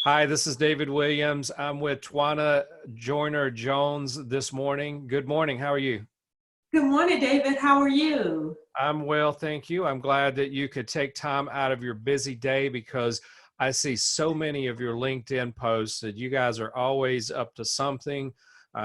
Hi, this is David Williams. I'm with Twanna Joyner-Jones this morning. Good morning. How are you? Good morning, David. How are you? I'm well, thank you. I'm glad that you could take time out of your busy day because I see so many of your LinkedIn posts that you guys are always up to something.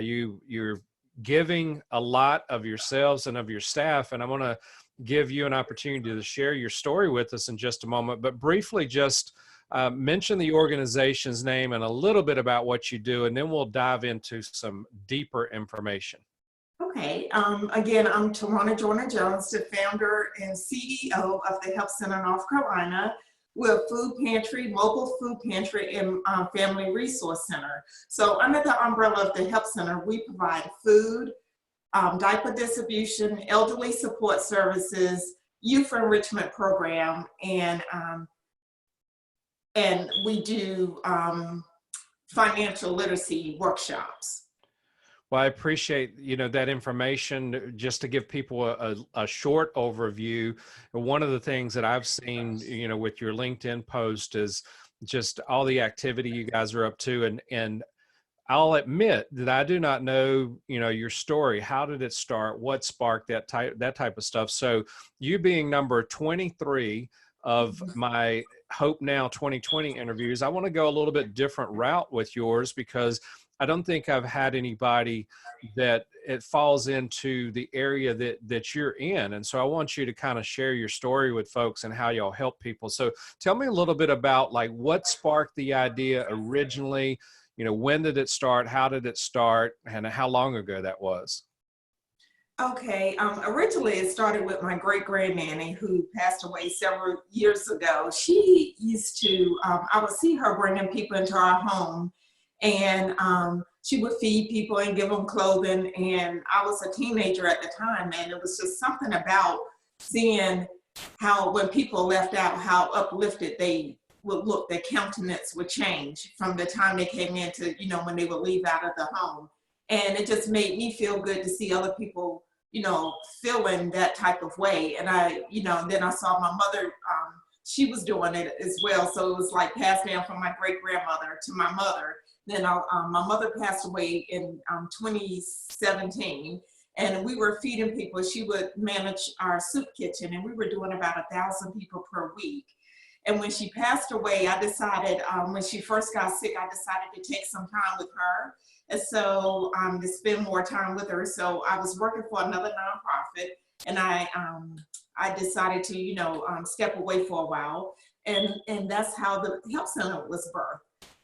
You're giving a lot of yourselves and of your staff, and I want to give you an opportunity to share your story with us in just a moment. But briefly, just mention the organization's name and a little bit about what you do, and then we'll dive into some deeper information. Okay. Again, I'm Twanna Joyner-Jones, the founder and CEO of the Help Center North Carolina. We're a food pantry, mobile food pantry, and family resource center. So under the umbrella of the Help Center, we provide food, diaper distribution, elderly support services, youth enrichment program, and we do financial literacy workshops. Well, I appreciate, that information. Just to give people a short overview, one of the things that I've seen, with your LinkedIn post is just all the activity you guys are up to. And I'll admit that I do not know, your story. How did it start? What sparked that type of stuff? So you being number 23 of my Hope Now 2020 interviews, I want to go a little bit different route with yours because I don't think I've had anybody that it falls into the area that you're in. And so I want you to kind of share your story with folks and how y'all help people. So tell me a little bit about like what sparked the idea originally, when did it start? How did it start? And how long ago that was? Okay, originally it started with my great-grandnanny who passed away several years ago. She used to, I would see her bringing people into our home, and she would feed people and give them clothing. And I was a teenager at the time, and it was just something about seeing how when people left out, how uplifted they would look, their countenance would change from the time they came in to, when they would leave out of the home. And it just made me feel good to see other people, feeling that type of way. And then I saw my mother, she was doing it as well. So it was like passed down from my great-grandmother to my mother. Then my mother passed away in 2017, and we were feeding people. She would manage our soup kitchen, and we were doing about 1,000 people per week. And when she passed away, I decided, when she first got sick, I decided to take some time with her. And so to spend more time with her. So I was working for another nonprofit, and I decided to, step away for a while. And that's how the Help Center was birthed.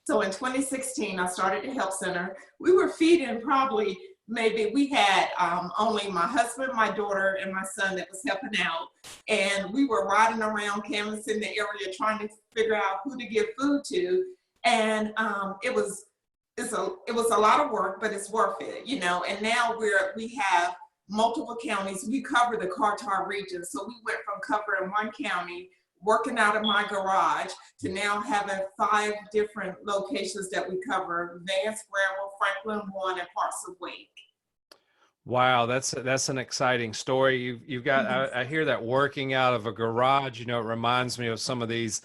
So in 2016, I started the Help Center. We were feeding maybe we had only my husband, my daughter, and my son that was helping out. And we were riding around canvassing the area trying to figure out who to give food to. And it was a lot of work, but it's worth it, And now we have multiple counties. We cover the Kerr-Tar region. So we went from covering one county, working out of my garage, to now having 5 different locations that we cover: Vance, Broward, Franklin, Quan, and parts of Wake. Wow, that's an exciting story. You've got, I hear that working out of a garage, it reminds me of some of these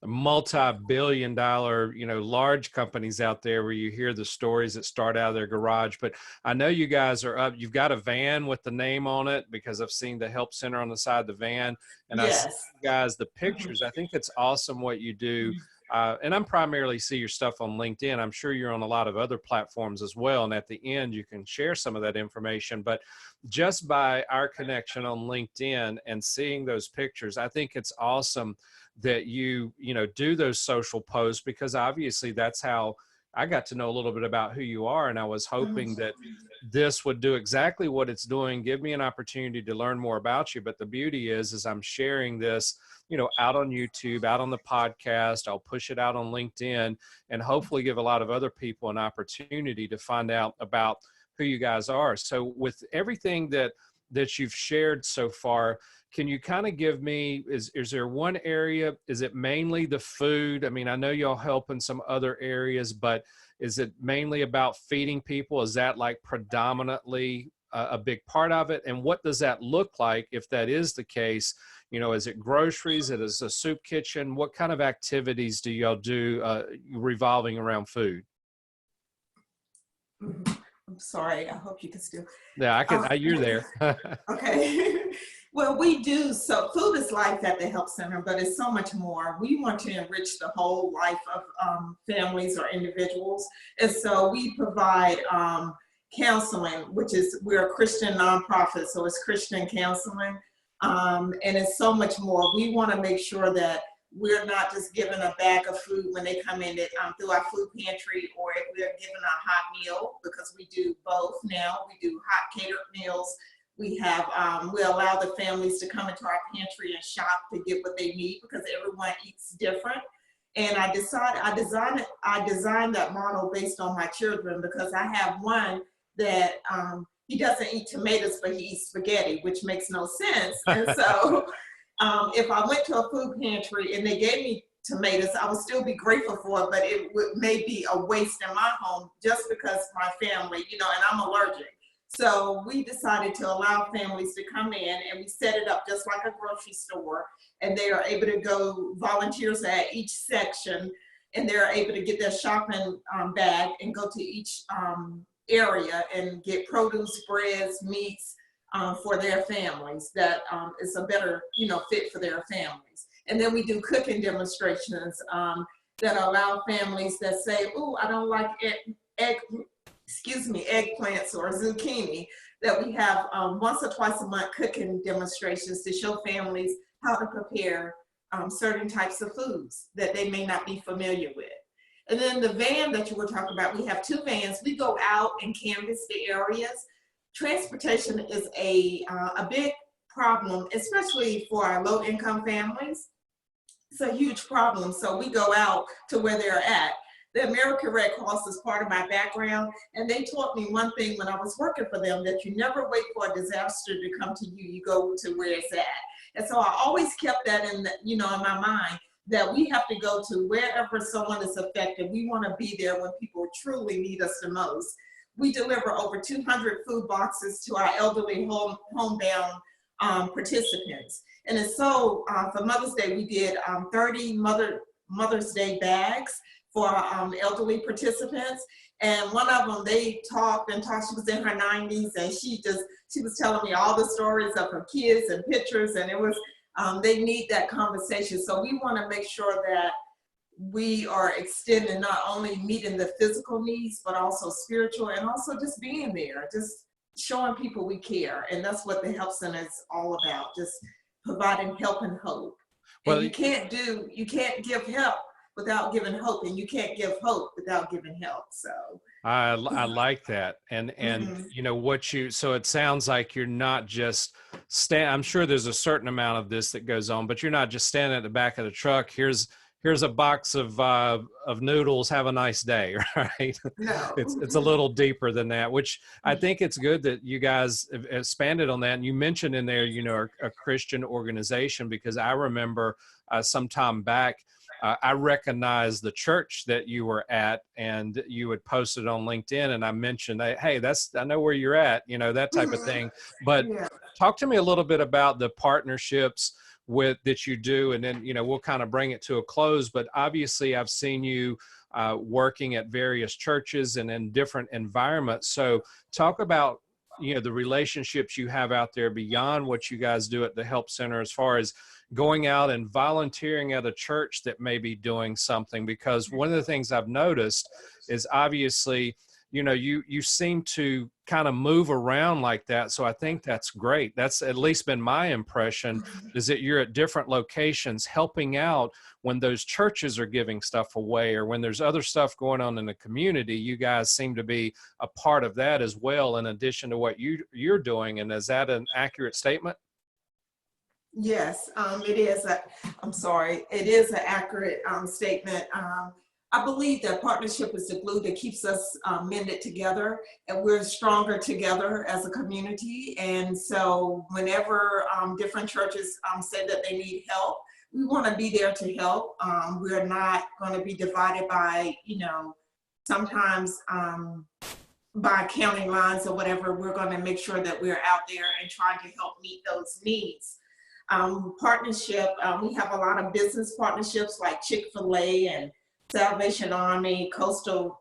multi-billion-dollar, large companies out there where you hear the stories that start out of their garage. But I know you guys are up, you've got a van with the name on it because I've seen the Help Center on the side of the van. And Yes. I see you guys, the pictures. I think it's awesome what you do. And I'm primarily see your stuff on LinkedIn. I'm sure you're on a lot of other platforms as well. And at the end, you can share some of that information. But just by our connection on LinkedIn and seeing those pictures, I think it's awesome that you do those social posts, because obviously that's how I got to know a little bit about who you are. And I was hoping that this would do exactly what it's doing, give me an opportunity to learn more about you. But the beauty is I'm sharing this, out on YouTube, out on the podcast. I'll push it out on LinkedIn and hopefully give a lot of other people an opportunity to find out about who you guys are. So with everything that you've shared so far, can you kind of give me, is there one area, is it mainly the food? I mean, I know y'all help in some other areas, but is it mainly about feeding people? Is that like predominantly a big part of it? And what does that look like if that is the case? You know, is it groceries? It is a soup kitchen? What kind of activities do y'all do revolving around food? I'm sorry. I hope you can still. Yeah, I can. You're there. Okay. Well, we do. So food is life at the Help Center, but it's so much more. We want to enrich the whole life of families or individuals. And so we provide counseling, which is, we're a Christian nonprofit, so it's Christian counseling. And it's so much more. We want to make sure that we're not just giving a bag of food when they come in through our food pantry, or if we're giving a hot meal, because we do both now. We do hot catered meals. We have, we allow the families to come into our pantry and shop to get what they need, because everyone eats different. And I designed that model based on my children, because I have one that he doesn't eat tomatoes, but he eats spaghetti, which makes no sense. And so if I went to a food pantry and they gave me tomatoes, I would still be grateful for it, but it may be a waste in my home just because my family, you know, and I'm allergic. So we decided to allow families to come in, and we set it up just like a grocery store, and they are able to go, volunteers at each section, and they're able to get their shopping bag and go to each area and get produce, breads, meats for their families that is a better, you know, fit for their families. And then we do cooking demonstrations that allow families that say, oh, I don't like eggplants or zucchini, that we have once or twice a month cooking demonstrations to show families how to prepare certain types of foods that they may not be familiar with. And then the van that you were talking about, we have 2 vans. We go out and canvass the areas. Transportation is a big problem, especially for our low-income families. It's a huge problem. So we go out to where they're at. The American Red Cross is part of my background, and they taught me one thing when I was working for them, that you never wait for a disaster to come to you, you go to where it's at. And so I always kept that in my mind, that we have to go to wherever someone is affected. We want to be there when people truly need us the most. We deliver over 200 food boxes to our elderly homebound participants. And it's so, for Mother's Day, we did 30 Mother's Day bags for elderly participants. And one of them, they talked, she was in her 90s, and she was telling me all the stories of her kids and pictures, and it was, they need that conversation. So we want to make sure that we are extending, not only meeting the physical needs, but also spiritual, and also just being there, just showing people we care. And that's what the Help Center is all about, just providing help and hope. Well, and you can't give help without giving hope, and you can't give hope without giving help. So I like that. And you know so it sounds like you're not just I'm sure there's a certain amount of this that goes on, but you're not just standing at the back of the truck. Here's a box of noodles, have a nice day, right? No. It's a little deeper than that, which I think it's good that you guys have expanded on that. And you mentioned in there, you know, a Christian organization, because I remember some time back, I recognized the church that you were at, and you had posted on LinkedIn, and I mentioned, hey, I know where you're at, you know, that type of thing. But talk to me a little bit about the partnerships that you do, and then, you know, we'll kind of bring it to a close. But obviously I've seen you working at various churches and in different environments. So talk about, you know, the relationships you have out there beyond what you guys do at the Help Center, as far as going out and volunteering at a church that may be doing something. Because one of the things I've noticed is, obviously, you know, you seem to kind of move around like that. So I think that's great. That's at least been my impression, is that you're at different locations helping out when those churches are giving stuff away, or when there's other stuff going on in the community. You guys seem to be a part of that as well, in addition to what you're doing. And is that an accurate statement? Yes, it is. It is an accurate statement. I believe that partnership is the glue that keeps us mended together, and we're stronger together as a community. And so whenever different churches say that they need help, we want to be there to help. We're not going to be divided by, you know, sometimes by county lines or whatever, we're going to make sure that we're out there and trying to help meet those needs. Partnership, we have a lot of business partnerships like Chick-fil-A and Salvation Army, Coastal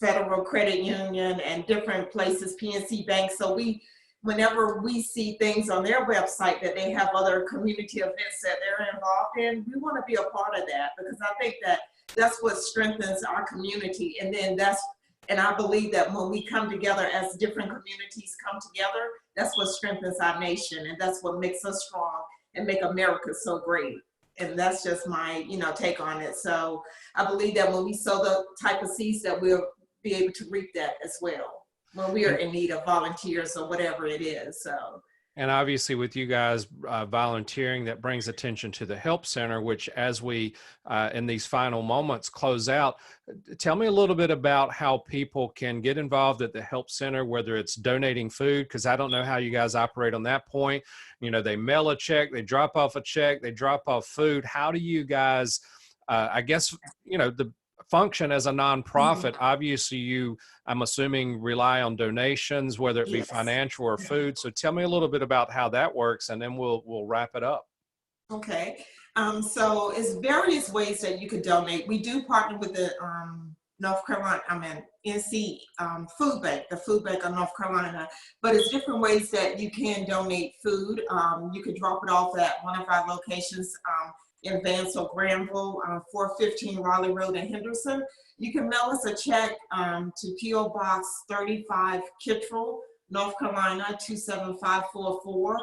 Federal Credit Union, and different places, PNC Bank. So whenever we see things on their website that they have other community events that they're involved in, we want to be a part of that, because I think that that's what strengthens our community. And I believe that when we come together as different communities come together, that's what strengthens our nation, and that's what makes us strong and make America so great. And that's just my, take on it. So I believe that when we sow the type of seeds, that we'll be able to reap that as well when we are in need of volunteers or whatever it is. So. And obviously with you guys volunteering, that brings attention to the Help Center, which as we, in these final moments, close out, tell me a little bit about how people can get involved at the Help Center, whether it's donating food, because I don't know how you guys operate on that point. They mail a check, they drop off a check, they drop off food. How do you guys, I guess, the function as a nonprofit? Obviously you, I'm assuming, rely on donations, whether it be financial or food. So tell me a little bit about how that works, and then we'll wrap it up. Okay. So it's various ways that you could donate. We do partner with the NC Food Bank, the Food Bank of North Carolina, but it's different ways that you can donate food. You can drop it off at one of our locations in Vance or Granville, 415 Raleigh Road in Henderson. You can mail us a check to P.O. Box 35, Kittrell, North Carolina, 27544.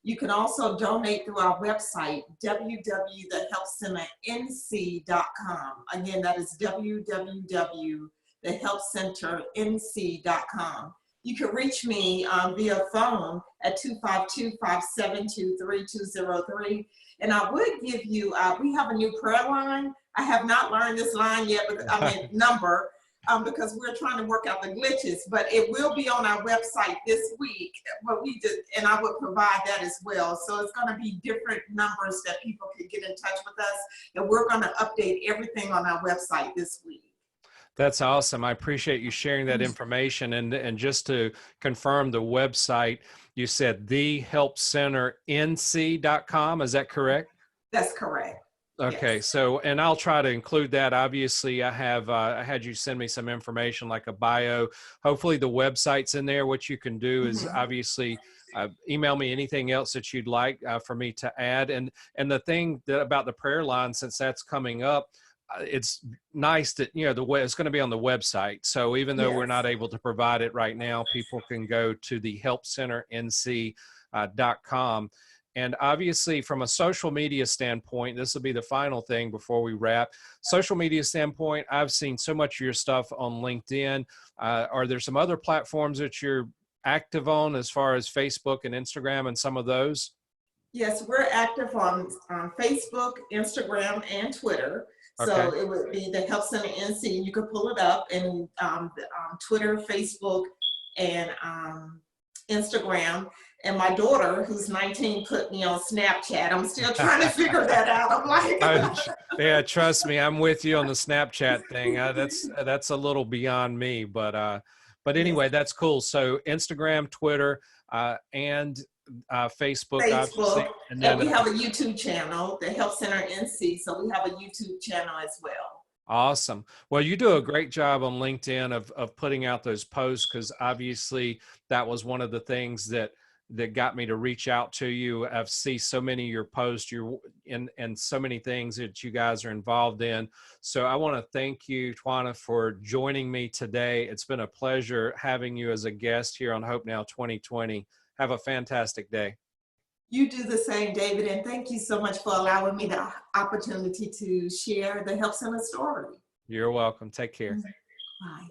You can also donate through our website, www.thehelpcenternc.com. Again, that is www.thehelpcenternc.com. You can reach me via phone at 252-572-3203. And I would give you, we have a new prayer line. I have not learned this line yet, number, because we're trying to work out the glitches, but it will be on our website this week. But and I would provide that as well. So it's going to be different numbers that people can get in touch with us. And we're going to update everything on our website this week. That's awesome. I appreciate you sharing that information. And just to confirm the website, you said thehelpcenternc.com. Is that correct? That's correct. Okay. Yes. So, and I'll try to include that. Obviously I have, I had you send me some information like a bio. Hopefully the website's in there. What you can do is obviously email me anything else that you'd like for me to add. And the thing about the prayer line, since that's coming up, it's nice that, the way it's going to be on the website. So even though we're not able to provide it right now, people can go to the helpcenternc.com. And obviously from a social media standpoint, this will be the final thing before we wrap. Social media standpoint, I've seen so much of your stuff on LinkedIn. Are there some other platforms that you're active on as far as Facebook and Instagram and some of those? Yes, we're active on Facebook, Instagram, and Twitter. So it would be the Help Center NC. You could pull it up, and Twitter, Facebook, and Instagram. And my daughter, who's 19, put me on Snapchat. I'm still trying to figure that out. I'm like, yeah, trust me, I'm with you on the Snapchat thing. That's a little beyond me, but anyway, that's cool. So Instagram, Twitter, and Facebook, obviously. And then we have a YouTube channel, the Help Center NC. So we have a YouTube channel as well. Awesome. Well, you do a great job on LinkedIn of putting out those posts, because obviously that was one of the things that got me to reach out to you. I've seen so many of your posts, and so many things that you guys are involved in. So I want to thank you, Twanna, for joining me today. It's been a pleasure having you as a guest here on Hope Now 2020. Have a fantastic day. You do the same, David, and thank you so much for allowing me the opportunity to share the Help Center story. You're welcome. Take care. Bye.